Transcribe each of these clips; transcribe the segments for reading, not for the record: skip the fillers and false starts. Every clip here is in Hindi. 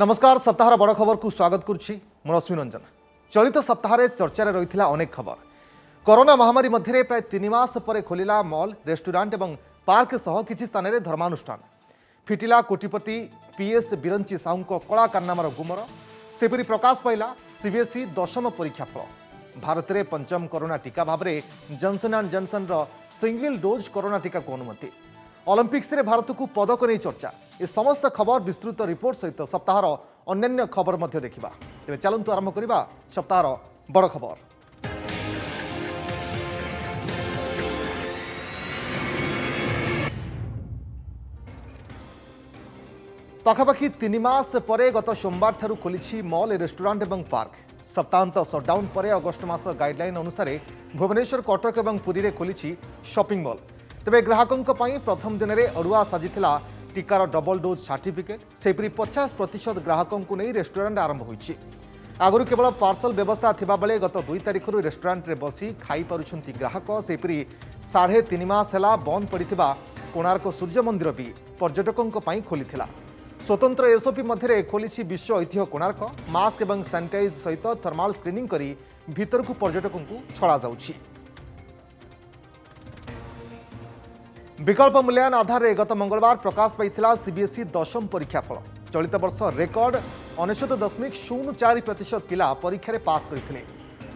नमस्कार सप्ताहर बड़ खबर को स्वागत करुच्ची मु रश्मि रंजन। चलित सप्ताह चर्चा रही अनेक खबर। कोरोना महामारी मध्य प्राय 3 मास पर खोलिला मॉल रेस्टोरेंट और पार्क सह किसी स्थान में धर्मानुष्ठान फिटिला कोटिपति पीएस बिरंची साहू कला कारनामार गुमर सेपरी प्रकाश पाइला सीबीएसई दशम परीक्षा फल। भारत में पंचम कोरोना टीका भाव में Johnson and Johnson single dose corona टीका को अनुमति। ओलंपिक्स रे भारत को पदक नहीं चर्चा। ये समस्त खबर विस्तृत रिपोर्ट सहित सप्ताहर अन्य खबर मध्य देखा। तेज चलतु आरंभ करवा सप्ताहर बड़ खबर। पाखापाखि 3 मास पर गत सोमवार ठारू खोली मॉल रेस्टोरेंट और पार्क। सप्ताहांत सटडाउन पर अगस्ट मास गाइडलाइन अनुसार भुवनेश्वर कटक और पुरी में खोली शॉपिंग मॉल। तेरे ग्राहकों प्रथम दिन में अड़ुआ साजिला टीकार डबल डोज सर्टिफिकेट। सेपरी 50% ग्राहकों को नहीं रेस्टोरेंट आरंभ होइछि। आगुरी केवल पार्सल व्यवस्था थिबा बेले गत 2 तारिख रेस्टोरेंट रे बसी खाई पारुछंती ग्राहक। सेपरी 3.5 मास ହେଲା बंद पड़िथिबा कोणार्क सूर्य मंदिर भी पर्यटकों खोली थिला। स्वतंत्र एसओपी मध्य खोली विश्व ऐतिह्य कोणार्क। मास्क एवं सैनिटाइज सहित थर्माल स्क्रीनिंग करी भीतर को पर्यटकों को छड़ा जाउछि। विकल्प मूल्यांकन आधार में गत मंगलवार प्रकाश पाई सीबीएसई दशम परीक्षा फल। चलित वर्ष रेकर्ड 99.04% पिला परीक्षा पास करते।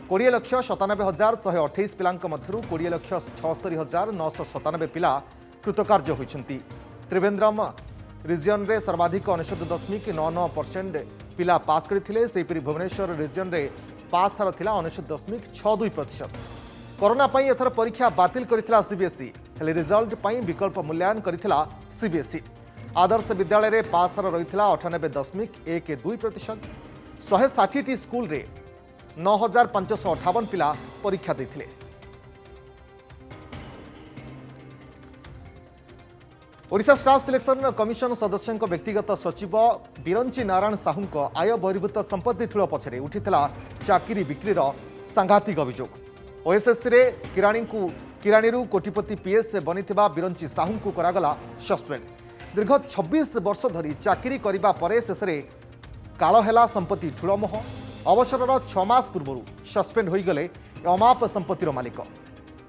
20,97,128 पिला मध्य 20,76,997 पिला कृतकार्य होती। त्रिवेंद्रम रिजन रे सर्वाधिक 99.99% पिला पास करते। सेपरी भुवनेश्वर रिजन रे पास हार थिला 99.62%। कोरोना पाई एथर परीक्षा बातिल करथिला सीबीएसई। हेले रिजल्ट पाई विकल्प मूल्यांकन करथिला सीबीएसई। आदर्श विद्यालय रे पास हार रहिथिला 98.12%। 160 स्कूल रे 9,558 पिला परीक्षा देथिले। ओडिशा स्टाफ सिलेक्शन कमिशन सदस्यों व्यक्तिगत सचिव बिरंची नारायण साहू आय बहिर्भूत संपत्ति ठूल पछरे उठिथिला चाकरी बिक्रीर सांघातिक अभियोग। ओएसएससी रे किराणी कोटिपति पीएस बनी बिरंची साहू को करागला सस्पेंड। दीर्घ 26 वर्ष धरी चाकरी करने पर शेष कालहेला संपत्ति ठूलमोह। अवसर 6 मास पूर्व सस्पेंड होगले अमाप संपत्तिर मालिक।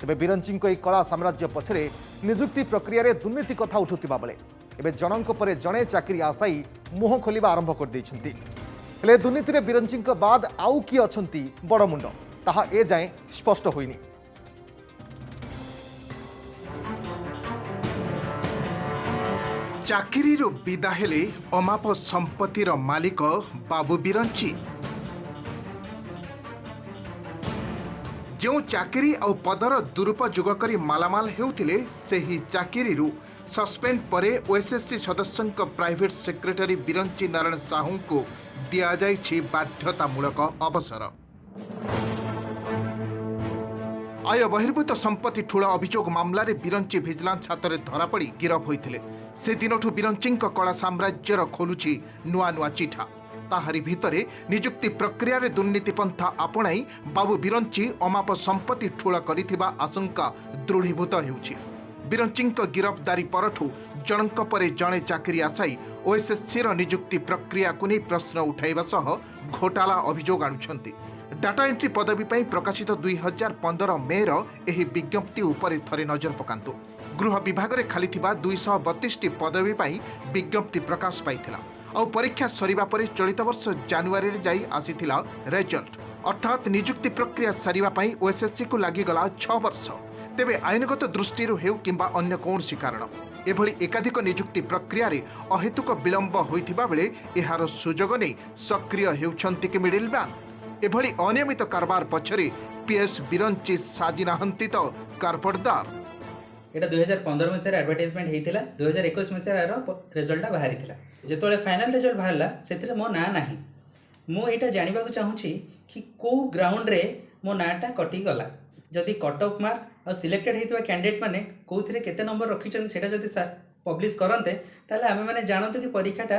तेज बिरंची कला साम्राज्य पछरे निजुक्ति प्रक्रिया रे दुर्नीति कथा उठुवा बेले एवं जनक पर जड़े चाकरी आशायी मुह खोलिबा आरंभ कर देइछंती। हेले दुर्नीति रे बिरंची बाद आउ किए अछंती बड़ मुंड ताहा ए जाए स्पष्ट होइनी। चाकरी विदा हेले अमाप संपत्तिर मालिक बाबू बिरंची। जो चाकरी और पदर दुरुपयोग करी मालामाल हेउथिले सेही चाकरी सस्पेंड परे ओएसएससी सदस्यों प्राइवेट सेक्रेटरी बिरंची नारायण साहू को दिया जाइछि बाध्यतामूलक अवसर। आय बहिर्भूत संपत्ति ठूल अभियोग मामलें बिरंची भिजिलांस हाथ में धरापड़ी गिरफ होते। से दिनठू बिरंची कला साम्राज्यर खोलुछि नुआ नुआ चिठा। ताहारी भितरे निजुक्ति प्रक्रिया रे दुर्नीति पंथा आपणाई बाबू बिरंची अमाप संपत्ति ठूल करिथिबा आशंका दृढ़ीभूत हेउछि। बिरंची गिरफ्तारी परठू जनक परे जड़े चाकरी आशायी ओएसएससी निजुक्ति प्रक्रिया को नहीं प्रश्न उठाइबा सह घोटाला अभियोग आणुछंती। डाटा एंट्री पदवी पर प्रकाशित 2015 मेर एही विज्ञप्ति उपरे थरे नजर पकांतु। गृह विभाग रे खाली थिबा 232 पदवी पर विज्ञप्ति प्रकाश पाइथिला। और परीक्षा सरिबा परे चलित वर्ष जनवरी रे जाई आसीथिला रिजल्ट। अर्थात निजुक्ति प्रक्रिया सारिबा पई ओएसएससी को लागिगला 6 वर्ष। तेबे आईनगत दृष्टि हेउ किंबा अन्य कौनसी कारण एभली एकाधिक निजुक्ति प्रक्रिया रे अहेतुक विलंब होइथिबा बेले एहार सुजोग नै सक्रिय हेउछंती कि मिडिलमैन। एभली अनियमित कारबार पछरे पीएस बिरंची साजी नाहंती तो कारपटदार। एटा 2015 में एडवर्टाइजमेंट होता 2021 में रिजल्ट बाहरी जो फाइनल रिजल्ट बाहरला से मो ना ना मुझे जानवा चाहूँगी कि कौ ग्राउंड रे मो नाटा कटिगला। जदि कट ऑफ मार्क और सिलेक्टेड होता कैंडिडेट मैंने कौन केते नंबर रखी से जदि पब्लिश करते ताले आमे माने जानतु कि परीक्षाटा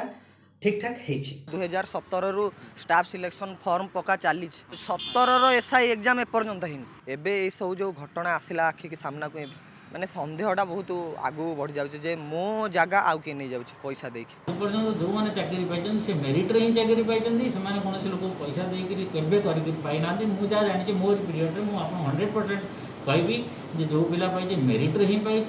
ठीक ठाक होइछि। 2017 रु स्टाफ सिलेक्शन फॉर्म पका चली 17 एसआई एग्जाम एपर्यंत ही एबे सब जो घटना आसिला आखि के सामना को मैंने सन्देहटा बहुत आगू बढ़ी जाऊँ जे मो जगह आउ किए नहीं जाऊँ पैसा देख पर्यटन जो मैंने चाकरी पाई से मेरिट रे ही चाकरी पाई से कौन लोक पैसा देकर केवे पाईना मुझे जहाँ जानी मोर पीरियड में मुझे 100% कहबी जो पिला पाई मेरिट रे ही पाई।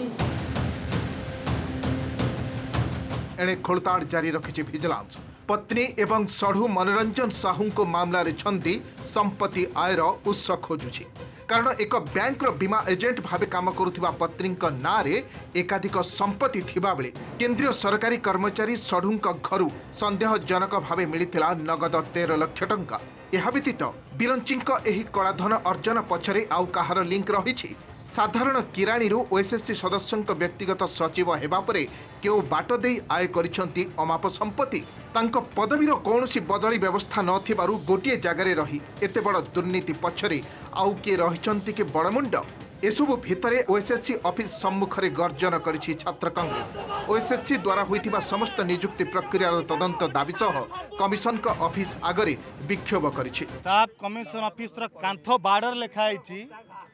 एणे खोलताड़ जारी रखिछि विजिलेंस। पत्नी एवं सढ़ु मनोरंजन साहू को मामला रे छंदी संपत्ति आयर उत्स खोजुछि कारण एक बैंक रो बीमा एजेंट भावे काम करुथिबा पत्नी नाँ रे एकाधिक संपत्ति थिबा बेले केंद्रीय सरकारी कर्मचारी सढ़ु घरु संदेहजनक भावे मिलिथिला नगद 13 लाख टंका। यह व्यतीत बिरंची एही कलाधन अर्जन पछरे आउ काहार लिंक रहिछि। साधारण किराणी ओएसएससी सदस्यों व्यक्तिगत सचिव हेबा परे केउ बाट दे आय करिसंती अमाप संपत्ति तांको पदवीर कौनसी बदली व्यवस्था नथिबारु गोटिए जगार रही एते बड़ दुर्नीति पछरे आउ किए रहिसंती के बड़मुंड। एसबु भितरे ओएसएससी ऑफिस सम्मुखरे गर्जन करिछि छात्र कांग्रेस। ओएसएससी द्वारा होइथिबा समस्त नियुक्ति प्रक्रियार तदंत दाबी सह कमिशन का ऑफिस आगरे विक्षोभ करिछि। स्टाफ कमिशन ऑफिस रो कांथ बार्डर लेखाइछि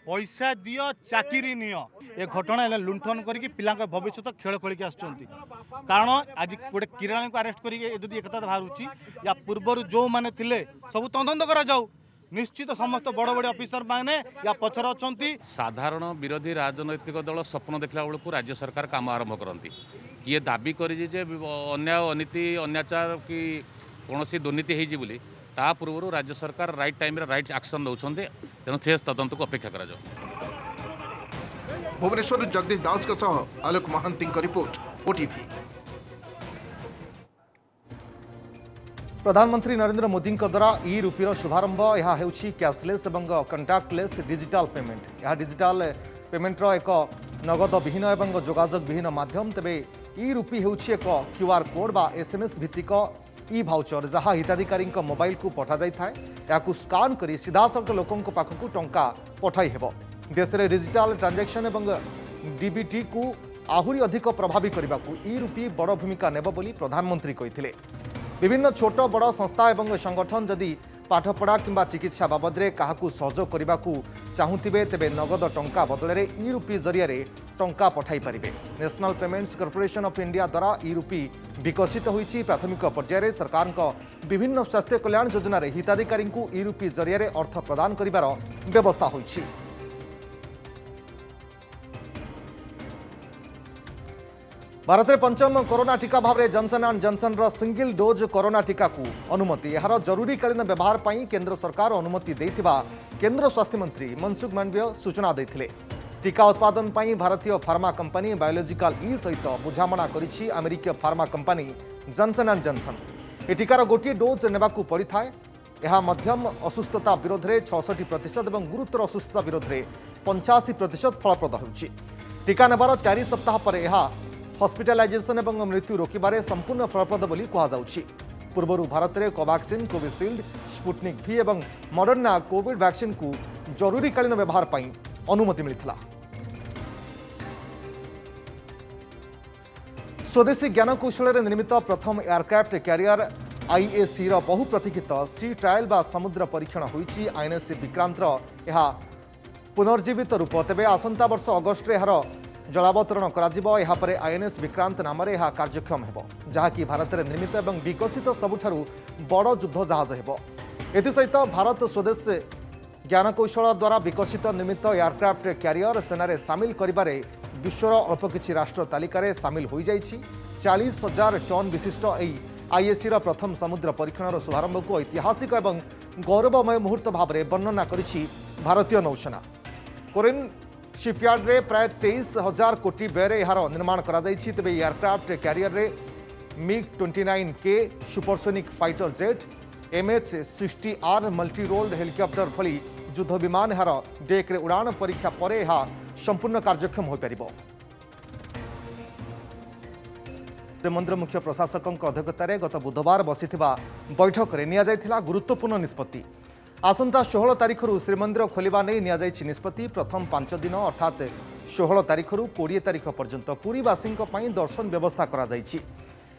पैसा दियो चाकरी नियो। ए घटना लुंठन करके पिला भविष्य खेल खेलिक आसुँच कारण आज गोटे किराणी को अरेस्ट करके एक बाहर या पूर्वर जो मैंने थिले सब तदंत करा जाऊ निश्चित समस्त बड़ बड़ ऑफिसर माने या पछर अछंती। साधारण विरोधी राजनैतिक दल स्वप्न देखला बेलू राज्य सरकार काम आरंभ करती किए दाबी करी जे अन्याय अनीति अन्याचार कि कौन दुर्नीति हो बोली ता पूर्व राज्य सरकार राइट टाइम राइट एक्शन दौरान तेणु से तदंत को अपेक्षा करा जाओ। भुवनेश्वर जगदीश दास के सह आलोक महांती रिपोर्ट ओटीवी। प्रधानमंत्री नरेंद्र मोदी द्वारा ई रूपीर शुभारंभ यह होछि कैशलेस एवं कंटाक्टलेस डिजिटल पेमेंट। यह डिजिटल पेमेंटर एक नगद विहीन एवं जोगाजोग विहीन माध्यम। तेबे ई रूपी होछि एक क्यूआर कोड बा एसएमएस भित्तिक ई भाउचर जहाँ हिताधिकारी मोबाइल को पठा जाए या स्कान करी सीधासख लोकों पाखक टंका पठाई हेब। देश में डिजिटल ट्रांजैक्शन एवं डीबीटी को आहुरी अधिक प्रभावी करने को ई रूपी बड़ भूमिका नेब बोली प्रधानमंत्री कहिथिले। विभिन्न छोट बड़ संस्था एवं संगठन जदि पाठपढ़ा किंबा चिकित्सा बाबदे क्या सहयोग करने को चाहूबे तेबे नगद टंका बदल ई रूपी जरिया टंका पठाई पारिबे। National payments corporation of India द्वारा ई रूपी विकसित होईछि। प्राथमिक पर्यायर सरकार विभिन्न स्वास्थ्य कल्याण योजना हिताधिकारी को ई रूपी जरिया अर्थ प्रदान करिवार व्यवस्था होईछि। भारत में पंचम कोरोना टीका भाव में Johnson and Johnson single dose corona टीका को अनुमति। यार जरूरीकालीन व्यवहार पर केंद्र सरकार अनुमति देथिबा केंद्र स्वास्थ्य मंत्री मनसुख मांडविय सूचना देथिले। टीका उत्पादन पर भारतीय फार्मा कंपनी बायोलॉजिकल ई सहित बुझामणा करिछि अमेरिकीय pharma company Johnson and Johnson. ए टीकार गोटे डोज नेबाकू पड़िथाए। यह मध्यम असुस्थता विरोध में 66% और गुरुतर असुस्थता विरोध में 85% फलप्रद होछि। टीका नेबार 4 सप्ताह पर यह हॉस्पिटलाइजेशन एवं मृत्यु रोकबार संपूर्ण फलप्रद बोली कहुछि। पूर्व भारत में कोवैक्सीन कोविशील्ड स्पुटनिक भी और मॉडर्ना कोविड वैक्सीन को जरूरीकालीन व्यवहार पर अनुमति मिलता। स्वदेशी ज्ञानकौशल निर्मित प्रथम एयरक्राफ्ट कैरियर आईएसी बहु प्रतीक्षित सी ट्रायल बा समुद्र परीक्षण होईछि। आईएनएस विक्रांत यह पुनर्जीवित रूप। तेबे आसंता वर्ष अगस्ट यार जलावतरण करा यापर आईएनएस विक्रांत नाम यह कार्यक्षम हेब जहाँकि भारत में निर्मित और विकसित सबुठारु बड़ युद्ध जहाज हेब। एसत भारत स्वदेश ज्ञानकौशल द्वारा विकसित निर्मित एयरक्राफ्ट कैरियर सेना सामिल करिबारे विश्वर अल्प किछि राष्ट्र तालिकार सामिल हो जाइछि। 40,000 टन विशिष्ट आईएसी प्रथम समुद्र परीक्षण शुभारंभ को ऐतिहासिक और गौरवमय मुहूर्त भाव में वर्णना करिछि भारतीय नौसेना। कोरिन शिपयार्ड रे प्राय 23,000 कोटी व्यय यार निर्माण करा जाइछि। तेबे एयरक्राफ्ट कैरियर रे MiG-29K supersonic fighter jet MH-60R multi rolled helicopter भली युद्ध विमान यार डेक रे उड़ान परीक्षा पर यह संपूर्ण कार्यक्षम हो पारिबो। श्रीमंदिर मुख्य प्रशासक अध्यक्षतार गत बुधवार बसिथिबा बैठक में निया जायथिला गुरुत्वपूर्ण निष्पत्ति। आसंता 16 तारिखरू श्रीमंदिर खोलिबा नहीं निया जायछि निष्पत्ति। प्रथम 5 दिन अर्थात 16 तारिखरू 20 तारिख पर्यंत पुरीवासी दर्शन व्यवस्था करा जायछि।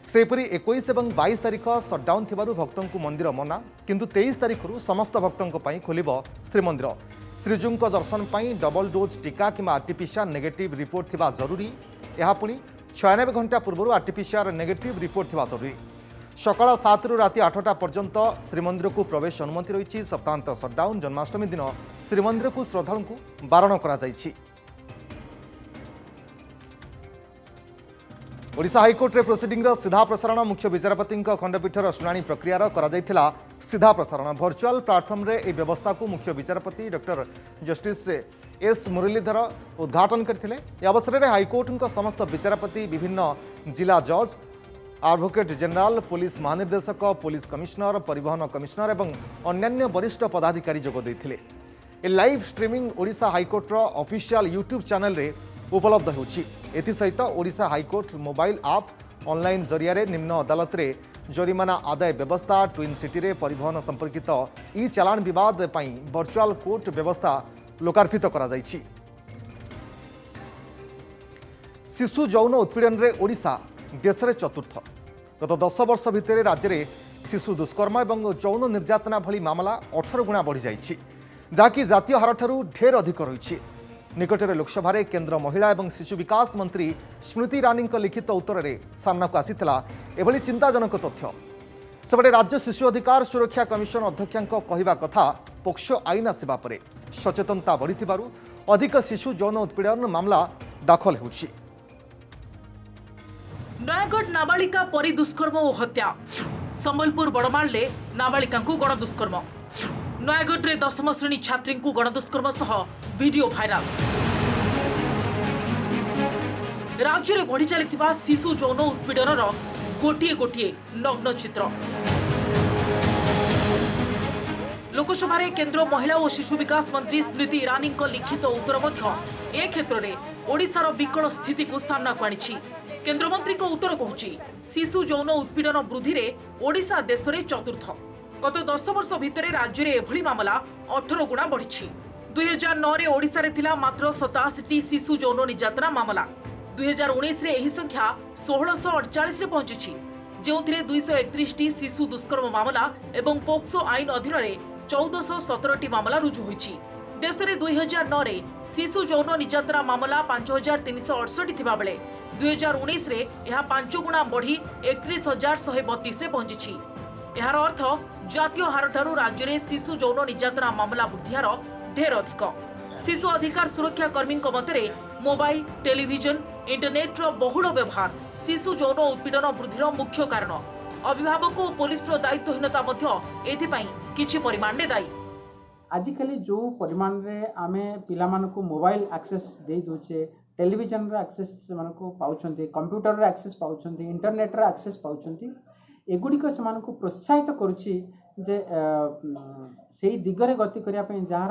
सेपरी 21 और 22 तारिख सटडाउन थिबारु भक्तों को मंदिर मना किंतु 23 तारिखरू समस्त भक्तों खोलिब श्रीमंदिर। श्रीजुंको दर्शन पर डबल डोज टीका कि आरटीपीसीआर नेगेटिव रिपोर्ट थिबा जरूरी यह पुणी 96 घंटा पूर्व आरटीपीसीआर नेगेटिव रिपोर्ट थिबा जरूरी सकाळ 7 रु राति 8टा पर्यंत श्रीमंदिर को प्रवेश अनुमति रही सप्ताहांत सटडाउन जन्माष्टमी दिन श्रीमंदिर को श्रद्धालु को बारण करा जायछि। ओडिशा हाइकोर्ट रे प्रोसीडिंग सीधा प्रसारण मुख्य विचारपति खंडपीठर शुणाणी प्रक्रिया करा जायथिला सीधा प्रसारण वर्चुअल प्लाटफर्म रे ए व्यवस्था को मुख्य विचारपति डॉक्टर जस्टिस एस मुरलीधर उद्घाटन करथिले। ए अवसर में हाइकोर्ट समस्त विचारपति विभिन्न जिला जज एडवोकेट जनरल पुलिस महानिर्देशक पुलिस कमिश्नर परिवहन कमिश्नर एवं अन्यान्य वरिष्ठ पदाधिकारी जोग देथिले। ए live streaming Odisha high court official YouTube channel रे उपलब्ध होछि। एथि सहित Odisha high court mobile app online जरिया रे निम्न अदालत रे जरिमाना आदाय व्यवस्था ट्विन सिटी रे परिवहन संपर्कित ई चालान विवाद पई वर्चुअल कोर्ट व्यवस्था लोकार्पित करा जायछि। शिशु यौन उत्पीड़न रे ओडिशा देश में चतुर्थ गत 10 वर्ष भितर राज्य में शिशु दुष्कर्म और यौन निर्यातना भली मामला 18 गुणा बढ़ी जाइछि जहाँकि जातीय हार ठारू ढेर अधिक रही। निकटरे लोकसभा केंद्र महिला और शिशु विकास मंत्री स्मृति ईरानी लिखित उत्तर में सामना को आसीथिला एभली चिंताजनक तथ्य। सेपटे राज्य शिशु अधिकार सुरक्षा कमिशन अध्यक्षा कहवा कथा पोक्सो आईन आसवा पर सचेतनता बढ़ी अधिक शिशु यौन उत्पीड़न मामला दाखल होछि। नयागढ़ नाबालिका परी दुष्कर्म और हत्या संबलपुर बड़माले नाबालिका गण दुष्कर्म नयागढ़ रे 10म श्रेणी छात्री को गण दुष्कर्म सह वीडियो भाइराल राज्य में बढ़ी चली शिशु यौन उत्पीड़न गोटे गोटे नग्न चित्र। लोकसभा केंद्र महिला और शिशु विकास मंत्री स्मृति ईरानी लिखित उत्तर ए क्षेत्र में ओडिशार विकल स्थिति को सामना को आनी। केंद्रमंत्री को उत्तर कहूची शिशु यौन उत्पीड़न वृद्धि में ओडिशा देश में चतुर्थ गत 10 वर्ष भितर राज्य में एभली मामला 18 गुणा बढ़ी। 2009 रे ओडिशा रे थिला मात्र 87टी शिशु यौन निर्यातना मामला 2019 रे एही संख्या 1648 रे पहुंची जो 231टी शिशु दुष्कर्म मामला एवं पोक्सो आईन अधीन रे 1417टी मामला रुजु होईची। देश में 2009 रे शिशु यौन निर्यातना मामला 5368 थिबा बेले 2019 रे यह 5 गुणा बढ़ी 31,132 रे पहुंची। यार अर्थ जातीय हार ठारू राज्य में शिशु यौन निर्यातना मामला वृद्धि हार ढेर अधिक। शिशु अधिकार सुरक्षा कर्मी मतरे मोबाइल टेलीविजन इंटरनेट बहुल व्यवहार शिशु यौन उत्पीड़न वृद्धि मुख्य कारण। अभिभावक और पुलिस दायित्वहीनता किछि परिमाण दायी। आजिकल जो परिमाण रे आमे पिला मानको मोबाइल एक्सेस दे दोचे टेलीविजन रे एक्सेस से पाउछंती कंप्यूटर रे एक्सेस पाउछंती इंटरनेट रे एक्सेस पाउछंती एगुड़िक से प्रोत्साहित करुछि जे सेही दिगरे गति करिया पे जार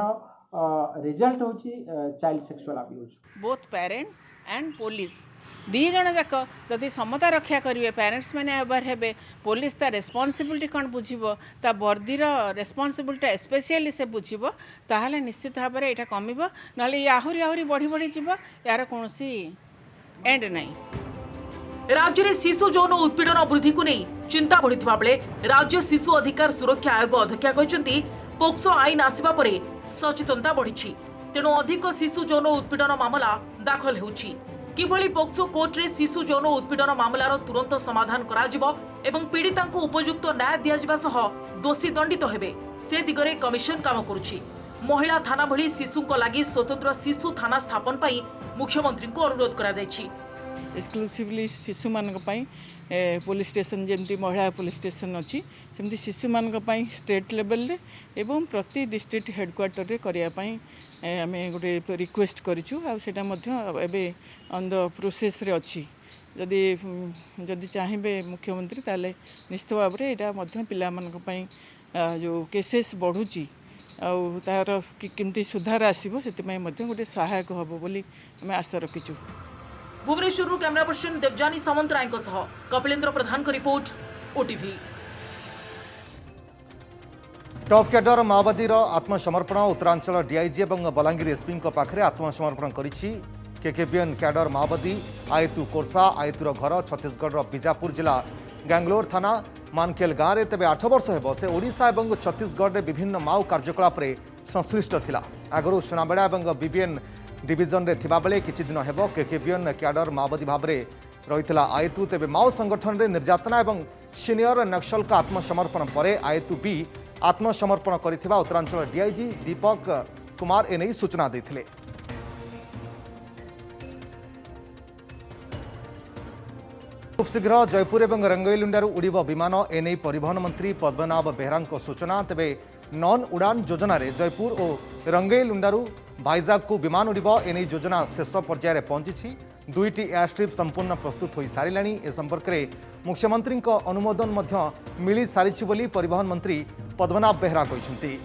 रिजल्ट होछि child sexual abuse. Both parents and police दी जण जाक जदि समता रक्षा करेंगे पेरेंट्स मैंने अवेयर हेबे पुलिस ता रेस्पॉन्सिबिलिटी कौन बुझिबो ता वर्दीर रेस्पॉन्सिबिलिटी स्पेशली से बुझिबो ताहले निश्चित भाव में यहाँ कमिबो नले आहुरी आहुरी बढ़ी बढ़ी जीवो यार कोनोसी एंड नहीं। राज्य में शिशु यौन उत्पीड़न वृद्धि को नहीं चिंता बढ़िथिबा बेले राज्य शिशु अधिकार सुरक्षा आयोग अध्यक्षा कहते पोक्सो आईन आसवा पर सचेतनता बढ़ी तेणु अधिक शिशु यौन उत्पीड़न मामला दाखल होउछि। किभली पोक्सो कोर्ट रे शिशु यौन उत्पीड़न मामलार तुरंत समाधान कराजिबो एवं पीड़िता को उपयुक्त न्याय दियाजिबा सह दोषी दंडित हेबे से दिगरे कमिशन काम करुछि। महिला थाना भली शिशुंक लागि स्वतंत्र शिशु थाना स्थापन पई मुख्यमंत्री को अनुरोध करा जायछि। एक्सक्लूसिवली शिशु मानक पई पुलिस स्टेशन जमती महिला पुलिस स्टेशन अच्छी सेमती शिशु मानक पई स्टेट लेवल रे एवं प्रति डिस्ट्रिक्ट हेडक्वार्टर रे करिया पई आमे गोटे रिक्वेस्ट करिछु आ सेटा मध्य एबे ऑन द प्रोसेस रे अछि। जदि जदि चाहिबे मुख्यमंत्री ताले निश्चित भाव रे एटा मध्य पिला मानक पई जो केसेस बढ़ुची आ तार केमती सुधार आसीबो सेति पई मध्य गोटे सहायक हबो बोली आमे आशा रखिछु। भुवनेश्वर कैमरा पर्सन देवजानी सामंतराय सह कपिलेन्द्र प्रधान को रिपोर्ट ओटीवी। टॉप कैडर माओवादी आत्मसमर्पण उत्तरांचल डीआईजी और बलांगीर एसपी पाखे आत्मसमर्पण करिछि। केकेबीएन कैडर माओवादी आयतु कोर्सा आयतुर घर छत्तीसगढ़ बीजापुर जिला गैंगलोर थाना मानखेल गाँव में तेज 8 वर्ष हेब से ओडिशा और छत्तीसगढ़ में विभिन्न माओ कार्यकलाप संश्लिष्ट थिला। आगु सुनाबेड़ा और बीबीएन डिविजन में थिबा बेले किछि दिन हेब केकेबीएन क्याडर माओवादी भाव में रही आयतु तेबे माओ संगठन में निर्यातना और सीनियर नक्सल का आत्मसमर्पण पर आयतु बी आत्मसमर्पण करिथिबा उत्तरांचल डीआईजी दीपक कुमार एने सूचना देथिले। खूब शीघ्र जयपुर और रंगईलुंडारू उड़ीब विमान एने परिवहन मंत्री पद्मनाभ बेहरा सूचना। तेबे नॉन उड़ान योजन जयपुर और रंगईलुंडारू भाईजाग को विमान उड़ीब एने योजना शेष पर्यायर पहुंची। 2टी एयरस्ट्रिप संपूर्ण प्रस्तुत हो सारा। ए संपर्क में मुख्यमंत्री अनुमोदन मिल सारी बोली परिवहन मंत्री पद्मनाभ बेहरा कहते।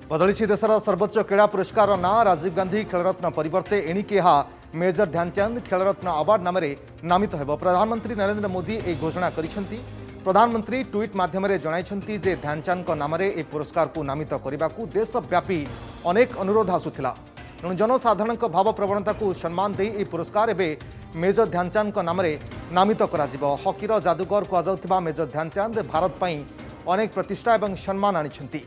बदली देशर सर्वोच्च क्रीड़ा पुरस्कार ना राजीव गांधी खेलरत्न परिवर्ते एणिके मेजर ध्यानचंद खेलरत्न अवार्ड नाम नामित हो। प्रधानमंत्री नरेंद्र मोदी एक घोषणा करिसेंती। प्रधानमंत्री ट्वीट माध्यम जणाइछंती जे ध्यानचंद नाम ए पुरस्कार को नामित करने को देशव्यापी अनेक अनुरोध आसुथिला। तेणु जनसाधारण भाव प्रवणता को सम्मान दे ए पुरस्कार एवं मेजर ध्यानचंद नाम नामित करा। हकीर जादूगर कहुवा मेजर ध्यानचंद भारत पई अनेक प्रतिष्ठा और सम्मान आनिछंती।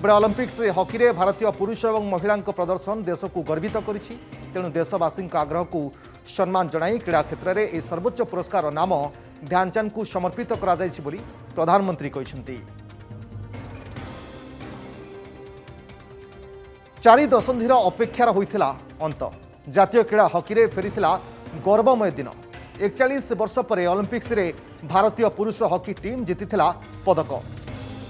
ओलंपिक्स हकी रे भारतीय पुरुष और महिला प्रदर्शन देश को गर्वित करिछि। तेणु देशवासी आग्रह को सम्मान जणाई क्रीड़ा क्षेत्र में यह सर्वोच्च पुरस्कार नाम ध्यानचंद को समर्पित करा जायछि बोली प्रधानमंत्री कहछंती। 4 दशंधिर अपेक्षार होइथिला अंत। जातीय क्रीड़ा हकी रे फेरिथिला गौरवमय दिन। 41 वर्ष पर ओलंपिक्स रे भारतीय पुरुष हकी टीम जीतिथिला पदक।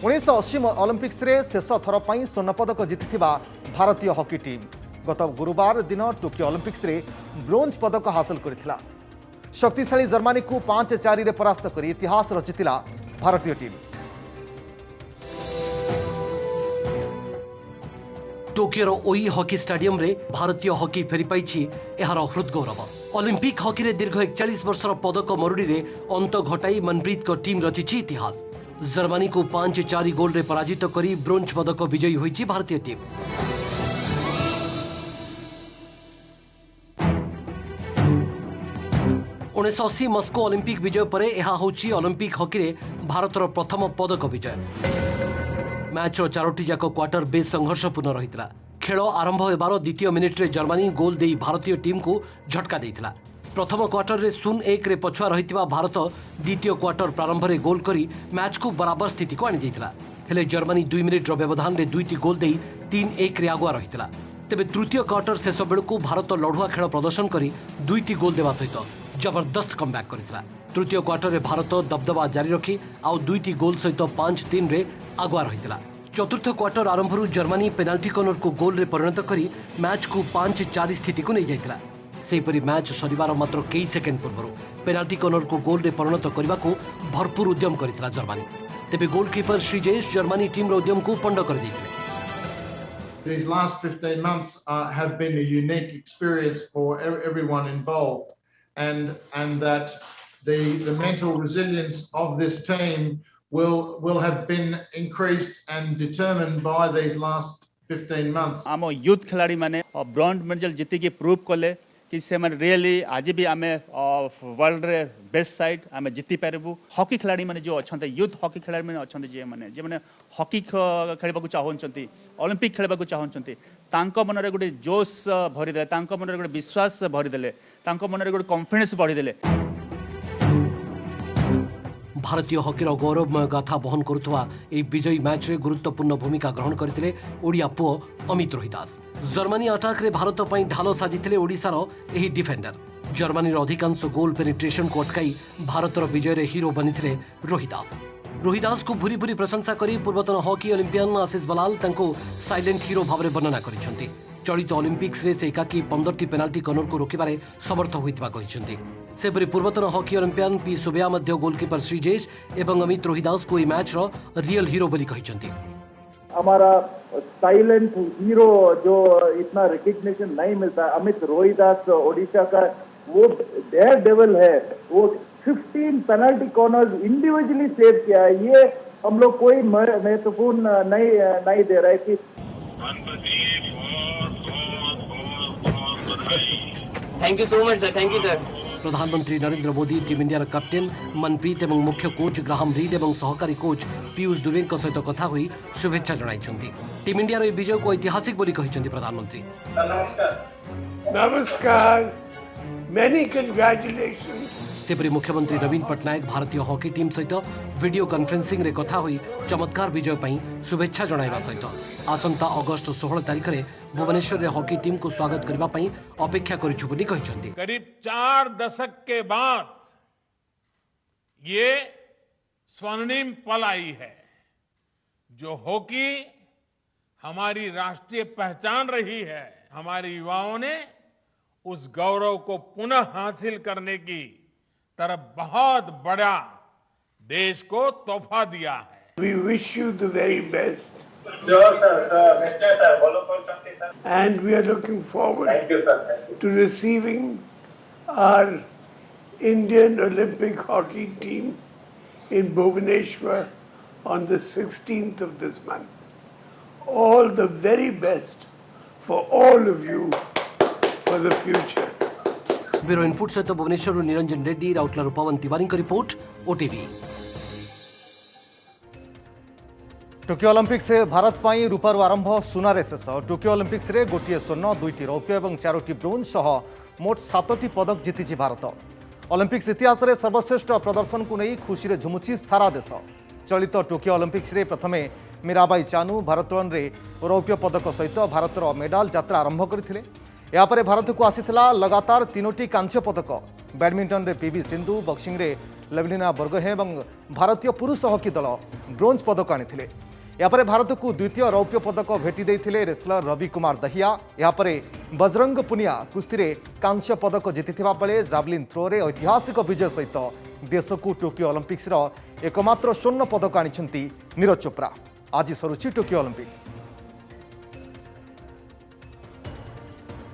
1980 ओलंपिक्स रे शेष थर पर स्वर्ण पदक जीतिथिबा भारतीय हकी टीम गत गुरुवार दिन टोकियो ओलंपिक्स रे ब्रोंज पदक हासिल करथिला। शक्तिशाली जर्मनी को 5-4 रे परास्त कर इतिहास रचिथिला भारतीय टीम। टोकियोर ओई हॉकी स्टेडियम रे भारतीय हॉकी फेरी पाइछि एहार हृदगौरव। ओलंपिक हॉकी रे दीर्घ 41 वर्षर पदक मरुड़ी रे अंत घटाई मनप्रीत को टीम रचिछि इतिहास। जर्मनी को 5-4 गोल रे पराजित करी ब्रोंज पदक विजयी होइछि भारतीय टीम। '1980 मस्को ओलंपिक विजय पर यह होछि ओलंपिक हॉकी रे भारतर प्रथम पदक विजय। मैच 4टी जाक क्वार्टर बेस संघर्षपूर्ण रहितला। खेल आरंभ होबार द्वितीय मिनिट रे जर्मनी गोल देई भारतीय टीम को झटका देइथिला। प्रथम क्वार्टर रे 0-1 रे पछुआ रहितबा भारत द्वितीय क्वार्टर प्रारंभ रे गोल करी मैच को बराबर स्थिति को आनी देइथिला। हेले जर्मनी 2 मिनिट रो व्यवधान रे 2टी गोल देई 3-1 रे आगुआ रहितला। तेबे तृतीय क्वार्टर शेष बेलू भारत लढ़ुआ खेल प्रदर्शन करी 2टी गोल देवा सहित जबरदस्त कमबैक करितला। तृतीय क्वार्टर रे भारत दबदबा जारी रखी आउ 2टी गोल सहित 5-3 रे आगुआ रहितला। चतुर्थ क्वार्टर आरंभरू जर्मनी पेनाल्टी कॉर्नर को गोल रे परिणत करी मैच को 5-4 स्थिति को नहीं जाइतला। सेहीपरि मैच सरिबार मात्र कई सेकेंड पूर्व पेनाल्टी कॉर्नर को गोल रे परिणत करने को भरपूर उद्यम करितला जर्मनी। तेबे गोलकीपर श्रीजेश जर्मनी टीम रो उद्यम को पंड कर दैथिले। These last 15 months have been a unique experience for everyone involved, and that the mental resilience of this team will have been increased and determined by these last 15 months. आम यूथ खिलाड़ी माने ब्रॉन्ज मेडल जीति के प्रूव कले कि से माने रियली आज भी आमे वर्ल्ड रे बेस्ट साइड आमे जीति पारबू। हॉकी खिलाड़ी माने जो अछंते यूथ हॉकी खिलाड़ी माने अछंते जे माने हॉकी खेलबा को चाहउछंती ओलंपिक खेलबा को चाहउछंती तांको मन रे गुटे जोश भरि देले तांको मन रे गुटे विश्वास भरि देले तांको मन रे गुटे कॉन्फिडेंस बढ़ी देले। भारतीय हॉकीर गौरवमय गाथा बहन करुवा यह विजयी मैच रे गुरुत्वपूर्ण भूमिका ग्रहण करते ओडिया पुओ अमित रोहिदास। जर्मनी अटाक रे भारत पई ढाल साजिथिले ओडिशार एही डिफेंडर। जर्मनीर अधिकांश गोल पेनिट्रेशन को अटकाई भारतर विजय रे हीरो बनिथिले रोहिदास। रोहिदास को भूरी भूरी प्रशंसा करी पूर्वतन हॉकी ओलंपियन आशीष बलाल तांको साइलेंट हीरो भाव वर्णना करिसेंती। चलित ओलंपिक्स रे से एकाकी 15टी पेनाल्टी कॉर्नर को रोकिबारे समर्थ होइतबा कहिसेंती। सेपरि पूर्वतन हॉकी ओलंपियन पी सुबेया मध्य गोलकीपर श्रीजेश एवं अमित रोहिदास को यह मैच रो रियल हीरो बोली कहिसेंती। हमारा साइलेंट हीरो जो इतना रिकग्निशन नहीं मिलता, अमित रोहिदास ओडिशा का वो डेयर डेविल है। वो 15 पेनल्टी कॉर्नर्स इंडिविजुअली सेव किया है। ये हम लोग कोई महत्वपूर्ण नहीं दे रहे कि thank you so much sir, thank you sir. प्रधानमंत्री Narendra Modi team India captain Manpreet और मुख्य कोच ग्राहम रीड और सहकारी कोच पीयूष दुबे सहित कथा हुई शुभेच्छा जणाइछन्ति। टीम इंडिया विजय को ऐतिहासिक बोली कहिसन्ति प्रधानमंत्री। नमस्कार, मेनी कंग्रेचुलेशंस। सेपरी मुख्यमंत्री नवीन पट्टनायक भारतीय हॉकी टीम सहित वीडियो कॉन्फ्रेंसिंग रे कथा हुई चमत्कार विजय पई शुभेच्छा जणाइबा सहित आसंता अगस्त 16 तारिख में भुवनेश्वर रे हॉकी टीम को स्वागत करबा पई अपेक्षा करिछु बोली कहिसन्ति। करीब 4 दशक के बाद ये स्वर्णिम पल आई है जो हॉकी हमारी राष्ट्रीय पहचान रही है। हमारे युवाओं ने उस गौरव को पुनः हासिल करने की तरफ बहुत बड़ा देश को तोहफा दिया है। We wish you the very best. Sure, sir. Mr. Sir, follow करते sir. And we are looking forward Thank you, sir. Thank you. to receiving our Indian Olympic hockey team in Bhubaneswar on the 16th of this month. All the very best for all of you for the future. Bureau input सहित भुवनेश्वर निरंजन रेड्डी, राउरकेला पवन तिवारी की रिपोर्ट, ओटीवी। टोकियो ओलंपिक्स से भारत पाई रूपार आरंभ सुनारे शेष। टोकियो ओलंपिक्स रे गोटे स्वर्ण, 2टी रौप्य और 4टी ब्रोंज सह मोट 7टी पदक जीति भारत। ओलंपिक्स इतिहास रे सर्वश्रेष्ठ प्रदर्शन को नहीं खुशी रे झुमुची सारा देश। चलित टोकियो ओलंपिक्स रे प्रथमे मीराबाई चानू भारोत्तोलन रे रौप्य पदक सहित भारतर मेडाल यात्रा आरंभ करथिले। यापर भारत को आसीथिला लगातार 3टी कांस्य पदक। बैडमिंटन रे पीवी सिंधु, बॉक्सिंग रे लवलीना बरगोहे और भारतीय पुरुष हॉकी दल ब्रोंज पदक आनिथिले। यापर भारत को द्वितीय रौप्य पदक भेटी देइथिले रेसलर रवि कुमार दहिया। यापर बजरंग पुनिया कुस्ती रे कांस्य पदक जीतिथिबा बेले जावलिन थ्रो रे ऐतिहासिक विजय सहित देश को टोकियो ओलंपिक्स एकमात्र स्वर्ण पदक आनिछंती नीरज चोप्रा। आज सरुछि टोकियो ओलंपिक्स।